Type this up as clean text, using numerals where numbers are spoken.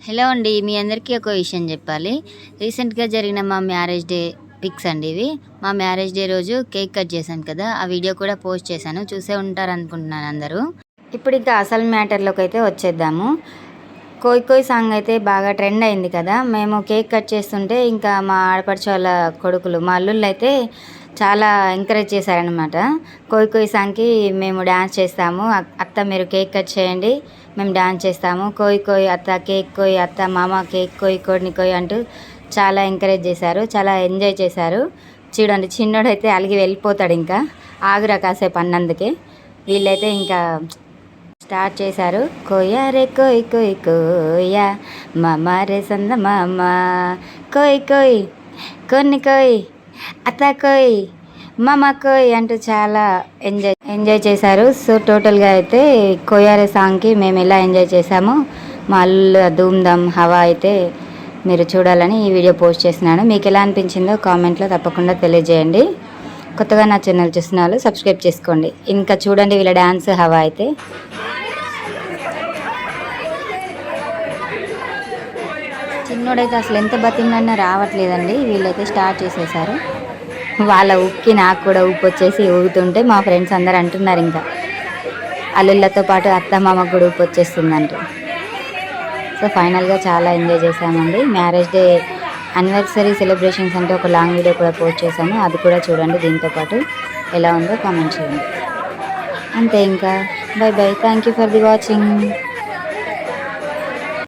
Hello అండి. మీ అందరికీ ఒక విషయం చెప్పాలి. రీసెంట్‌గా జరిగిన మా మ్యారేజ్ డే పిక్స్ అండి ఇవి. మా మ్యారేజ్ డే రోజు కేక్ కట్ చేశాను కదా! ఆ వీడియో కూడా పోస్ట్ చేశాను. చూసే ఉంటారనుకుంటున్నాను అందరూ. ఇప్పుడు ఇంకా అసలు మ్యాటర్‌లోకి అయితే వచ్చేద్దాము. 'కోయ్ కోయ్' సాంగ్ అయితే బాగా ట్రెండ్ అయింది కదా! మేము కేక్ కట్ చేస్తుంటే ఇంకా మా ఆడపడుచు వాళ్ళ కొడుకులు, మా అల్లుళ్ళైతే చాలా ఎంకరేజ్ చేశారనమాట. 'కోయ్ కోయ్' సాంగ్‌కి మేము డాన్స్ చేస్తాము. అత్త మీరు కేక్ కట్ చేయండి. మేము డాన్స్ చేస్తాము. 'కోయ్ కోయ్ అత్త కేక్ కోయ్ అత్త మామ కేక్ కోయ్ కోడిని కోయ్' అంటూ చాలా ఎంకరేజ్ చేశారు. చాలా ఎంజాయ్ చేశారు. చూడండి చిన్నోడైతే అలిగి వెళ్ళిపోతాడు ఇంకా. ఆగురా కాసేపు అన్నందుకే. వీళ్ళైతే ఇంకా స్టార్ట్ చేశారు. కోయ రే కోయ్ కోయ్ కోయ మామ రే సంద మామ కోయ్ కోయ్ కొన్ని కోయ్ అత్త కోయ్ మామ కోయ్ అంటూ చాలా ఎంజాయ్ చేశారు. సో టోటల్గా అయితే కోయారే సాంగ్కి మేము ఎలా ఎంజాయ్ చేశామో మా అల్లు ధూమ్ధామ్ హవా అయితే మీరు చూడాలని ఈ వీడియో పోస్ట్ చేస్తున్నాను. మీకు ఎలా అనిపించిందో కామెంట్లో తప్పకుండా తెలియజేయండి. కొత్తగా నా ఛానల్ చూస్తున్న వాళ్ళు సబ్స్క్రైబ్ చేసుకోండి. ఇంకా చూడండి వీళ్ళ డ్యాన్స్ హవా అయితే. చిన్నోడైతే అసలు ఎంత బతిమలన్నా రావట్లేదండి. వీళ్ళైతే స్టార్ట్ చేసేసారు. వాళ్ళ ఉక్కి నాకు కూడా ఉప్పు వచ్చేసి ఊగుతుంటే మా ఫ్రెండ్స్ అందరు అంటున్నారు ఇంకా అల్లుళ్ళతో పాటు అత్త మామకు కూడా ఉప్పు వచ్చేస్తుందంటూ. సో ఫైనల్గా చాలా ఎంజాయ్ చేసామండి. మ్యారేజ్ డే యానివర్సరీ సెలబ్రేషన్స్ అంటే ఒక లాంగ్ వీడియో కూడా పోస్ట్ చేశాను. అది కూడా చూడండి. దీంతోపాటు ఎలా ఉందో కామెంట్ చేయండి. అంతే ఇంకా. By by. Thank you for the watching.